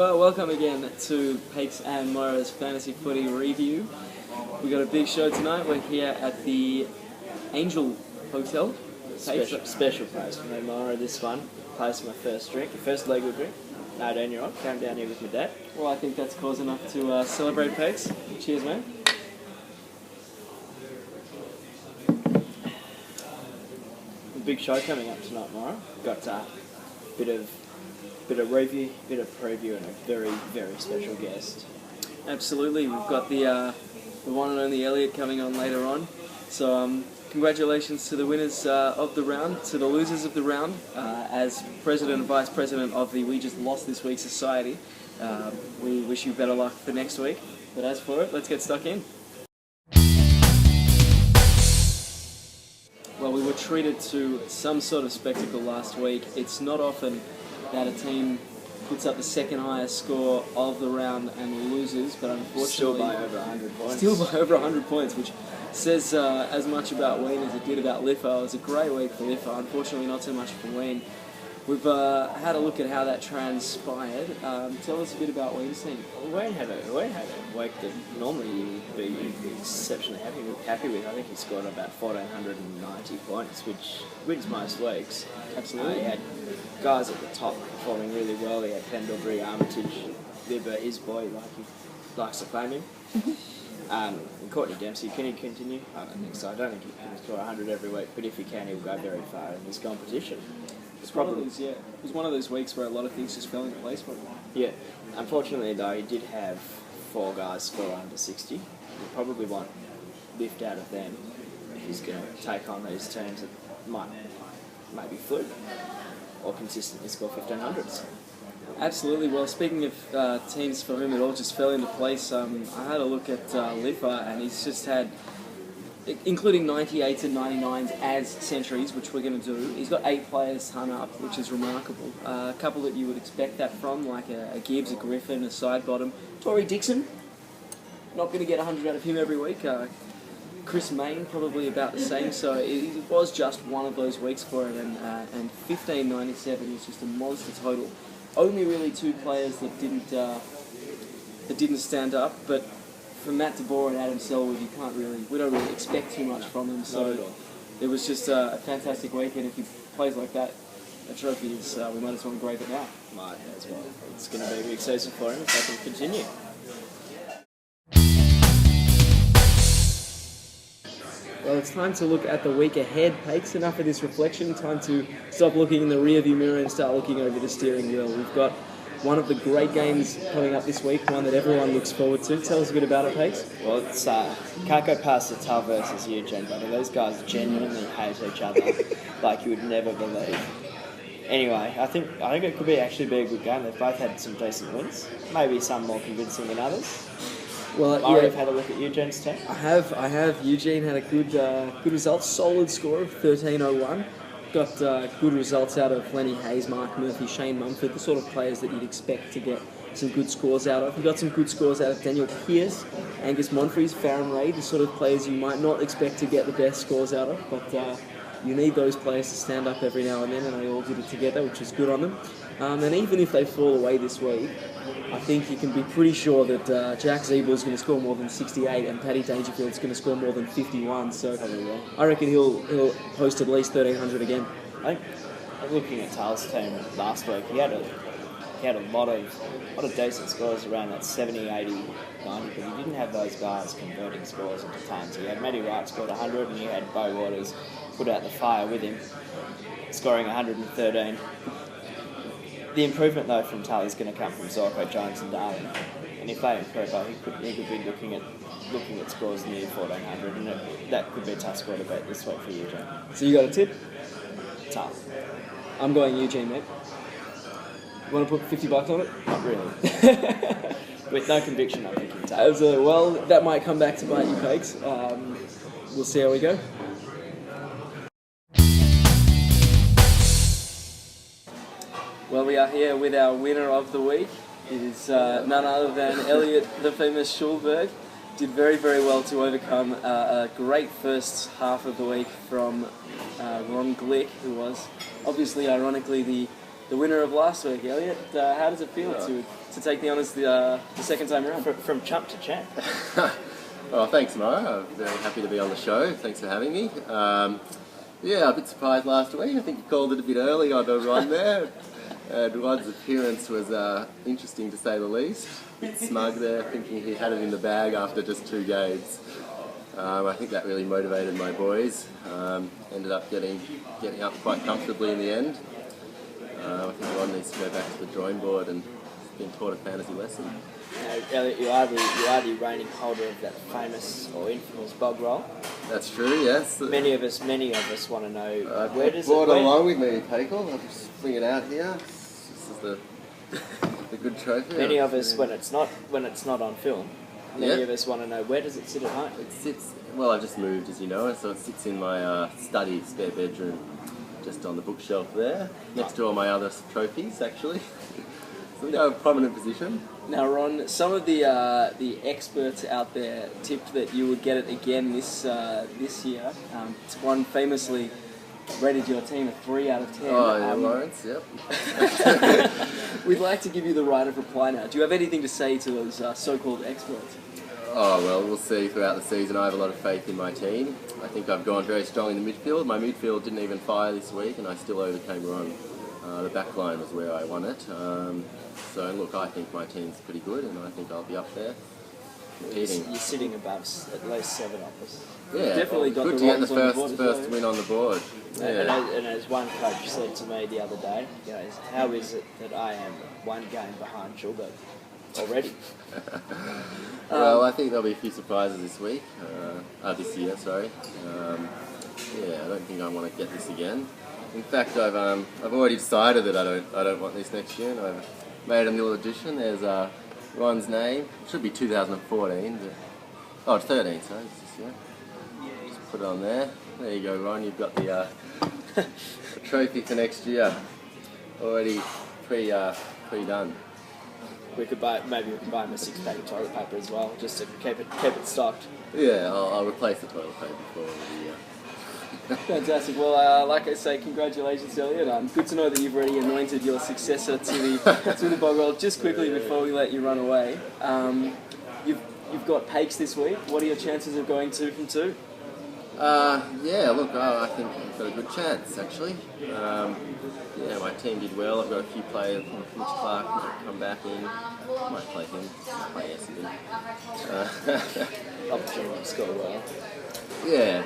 Well, welcome again to Payks and Mora's Fantasy Footy Review. We got a big show tonight. We're here at the Angel Hotel. Special place for me, Mora. This one, place for my first drink, first legal drink. 18-year-old, came down here with my dad. Well, I think that's cause enough to celebrate, Payks. Cheers, mate. A big show coming up tonight, Mora. Got a bit of review, bit of preview, and a very, very special guest. Absolutely. We've got the one and only Elliot coming on later on. So congratulations to the winners of the round, to the losers of the round. As president and vice president of the We Just Lost This Week Society, we wish you better luck for next week. But as for it, let's get stuck in. Well, we were treated to some sort of spectacle last week. It's not often that a team puts up the second highest score of the round and loses, but unfortunately... Still by over 100 points. Still by over 100 points, which says as much about Wayne as it did about Liffa. It was a great week for Liffa, unfortunately not so much for Wayne. We've had a look at how that transpired. Tell us a bit about Wayne's team. Wayne had a week that normally you'd be exceptionally happy with. I think he scored about 1,490 points, which wins most weeks. Absolutely. He had guys at the top performing really well. He had Pendlebury, Armitage, Bibber, his boy, like he likes to claim him. And Courtney Dempsey, can he continue? I don't think so. I don't think he can score 100 every week, but if he can, he'll go very far in this competition. It's probably it was one of those weeks where a lot of things just fell into place for him. Yeah. Unfortunately, though, he did have 4 guys score under 60. He probably want lift out of them if he's going to take on these teams that might maybe fluke or consistently score 1,500s. Absolutely. Well, speaking of teams for whom it all just fell into place, I had a look at Liffa, and he's just had, including 98s and 99s as centuries, which we're going to do. He's got 8 players hung up, which is remarkable. A couple that you would expect that from, like a Gibbs, a Griffin, a side bottom. Tory Dixon, not going to get 100 out of him every week. Chris Main, probably about the same. So it was just one of those weeks for him, and 1597 is just a monster total. Only really 2 players that didn't stand up, but for Matt DeBoer and Adam Selwood, we don't really expect too much from them. So it was just a fantastic weekend. If he plays like that, a trophy is, we might as well engrave it now. Might as well. It's going to be a big season for him if they can continue. Well, it's time to look at the week ahead. Payks, enough of this reflection. Time to stop looking in the rearview mirror and start looking over the steering wheel. We've got one of the great games coming up this week, one that everyone looks forward to. Tell us a bit about it, Payks. Well, it's can't go past the Tull versus Eugene, buddy. Those guys genuinely hate each other like you would never believe. Anyway, I think it could actually be a good game. They've both had some decent wins, maybe some more convincing than others. Well, I've had a look at Eugene's team. I have. Eugene had a good result, solid score of 1301. Got good results out of Lenny Hayes, Mark Murphy, Shane Mumford, the sort of players that you'd expect to get some good scores out of. He got some good scores out of Daniel Pearce, Angus Monfries, Farron Ray, the sort of players you might not expect to get the best scores out of, but you need those players to stand up every now and then, and they all did it together, which is good on them. And even if they fall away this week, I think you can be pretty sure that Jack Zeebel's going to score more than 68 and Paddy Dangerfield's going to score more than 51. So I reckon he'll post at least 1,300 again. I think looking at Tull's team last week, he had a lot of decent scores around that 70, 80, 90, but he didn't have those guys converting scores into tons. He had Matty Wright scored 100, and he had Beau Waters put out the fire with him, scoring 113. The improvement, though, from Tull is going to come from Zorko, Jones and Darling. And if they improve, he could be looking at scores near 1,400, and that could be a tough score to beat this week for Eugene. So you got a tip? Tull. I'm going Eugene, mate. You want to put $50 on it? Not really. With no conviction, I'm thinking Tull. Absolutely. Well, that might come back to bite you, Payks. We'll see how we go. Well, we are here with our winner of the week. It is none other than Elliot, the famous Schulberg. Did very, very well to overcome a great first half of the week from Ron Glick, who was obviously, ironically, the the winner of last week, Elliot. How does it feel to take the honours the second time around? From chump to champ. Well, thanks, Mora. I'm very happy to be on the show. Thanks for having me. A bit surprised last week. I think you called it a bit early on the run there. Rod's appearance was interesting to say the least. A bit smug there, thinking he had it in the bag after just 2 games. I think that really motivated my boys. Ended up getting up quite comfortably in the end. I think Rod needs to go back to the drawing board and been taught a fantasy lesson. Elliot, you are the reigning holder of that famous or infamous bog roll. That's true, yes. Many of us want to know where does it brought went? along with me, Paykel. I'll just bring it out here. This is the good trophy. Many of us, when it's not on film, many of us want to know where does it sit at home. It sits. Well, I've just moved, as you know, so it sits in my study, spare bedroom, just on the bookshelf there, next to all my other trophies, actually. So a prominent position. Now, Ron, some of the experts out there tipped that you would get it again this year. One famously rated your team a 3 out of 10. Oh, yeah, Lawrence, yep. We'd like to give you the right of reply now. Do you have anything to say to those so-called experts? Oh, well, we'll see throughout the season. I have a lot of faith in my team. I think I've gone very strong in the midfield. My midfield didn't even fire this week, and I still overcame Ron. The back line was where I won it. So, look, I think my team's pretty good, and I think I'll be up there competing. You're sitting above at least 7 of us. Yeah, definitely got good the to get the runs on the board first win on the board. Yeah. And as one coach said to me the other day, how is it that I am 1 game behind Schulberg already? Well, I think there'll be a few surprises this week. This year, sorry. I don't think I want to get this again. In fact, I've already decided that I don't want this next year, and I've made a little addition. There's Ron's name. It should be 2014. It's 13. Sorry, it's this year. Just put it on there. There you go, Ron. You've got the trophy for next year already pre-done. We could buy him a 6-pack of toilet paper as well, just to keep it stocked. Yeah, I'll replace the toilet paper for the year. Fantastic. Well, like I say, congratulations, Elliot. Good to know that you've already anointed your successor to the bog roll. Just quickly before we let you run away, you've got Payks this week. What are your chances of going 2 from 2? I think I've got a good chance, actually. My team did well. I've got a few players. Mitch Clark might come back in. Might play him. Play Essendon. Opportunity to score well. Yeah,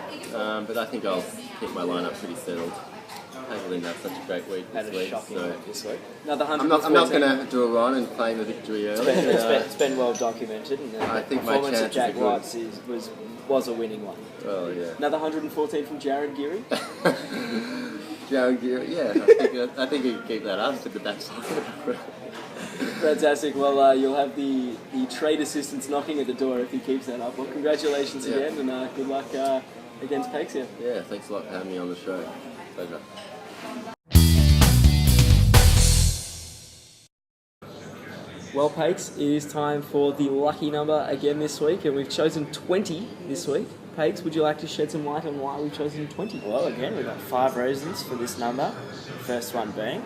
but I think I'll keep my lineup pretty settled. Paykel didn't have such a great week Had this a week. shocking So week this week. Another I'm not going to do a run and claim the victory early. It's been well documented, and I the think my performance of chances Jack are good. White's was a winning one. Well, yeah. Another 114 from Jared Geary. Jared Geary, yeah. I think he can keep that up with the back pocket. Fantastic. Well, you'll have the trade assistants knocking at the door if he keeps that up. Well, congratulations again, and good luck against Payks here. Yeah, thanks a lot for having me on the show. Pleasure. Well, Payks, it is time for the lucky number again this week, and we've chosen 20 this week. Payks, would you like to shed some light on why we've chosen 20? Well, again, we've got 5 reasons for this number. The first one being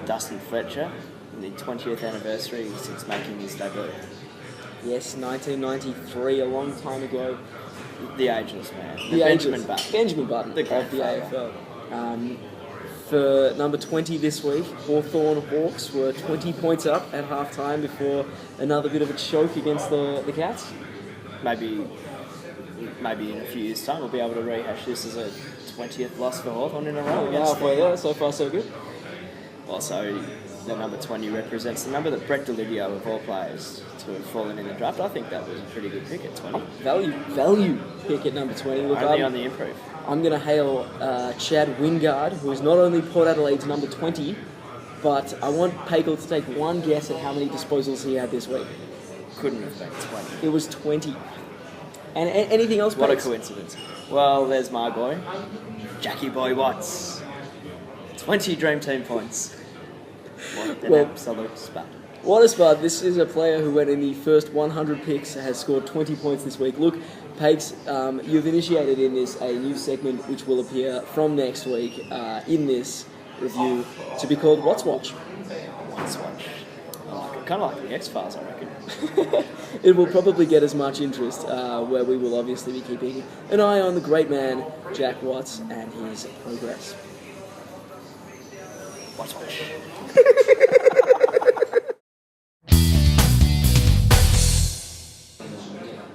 Dustin Fletcher, the 20th anniversary since making his debut. Yes, 1993, a long time ago. The ageless man. Benjamin Button. Benjamin Button The great of the AFL. For number 20 this week, Hawthorn Hawks were 20 points up at half-time before another bit of a choke against the Cats. Maybe in a few years' time we'll be able to rehash this as a 20th loss for Hawthorn in a row. Halfway there, so far so good. Also, the number 20 represents the number that Brett DeLidio, of all players, to have fallen in the draft. I think that was a pretty good pick at 20. Value pick at number 20. Look, Only on the improve. I'm going to hail Chad Wingard, who is not only Port Adelaide's number 20, but I want Paykel to take one guess at how many disposals he had this week. Couldn't have been 20. It was 20. And anything else, What a Payks? coincidence. Well, there's my boy, Jackie Boy Watts. 20 Dream Team points. What an absolute spud. What a spud. This is a player who went in the first 100 picks, has scored 20 points this week. Look, Payks, you've initiated in this a new segment which will appear from next week in this. review to be called What's Watch. What's Watch? Kind of like the X-Files, I reckon. It will probably get as much interest, where we will obviously be keeping an eye on the great man, Jack Watts, and his progress. What's Watch?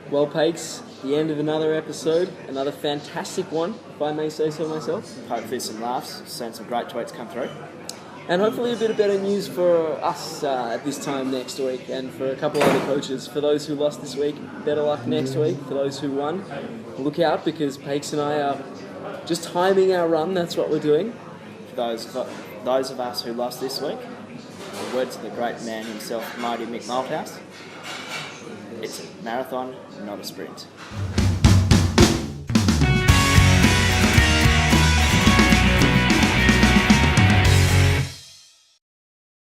Well, Payks, the end of another episode, another fantastic one, if I may say so myself. Hopefully some laughs, seen some great tweets come through. And hopefully a bit of better news for us at this time next week, and for a couple other coaches. For those who lost this week, better luck next week. For those who won, look out, because Payks and I are just timing our run. That's what we're doing. For those of us who lost this week, the words of the great man himself, mighty Mick Malthouse, it's a marathon, not a sprint.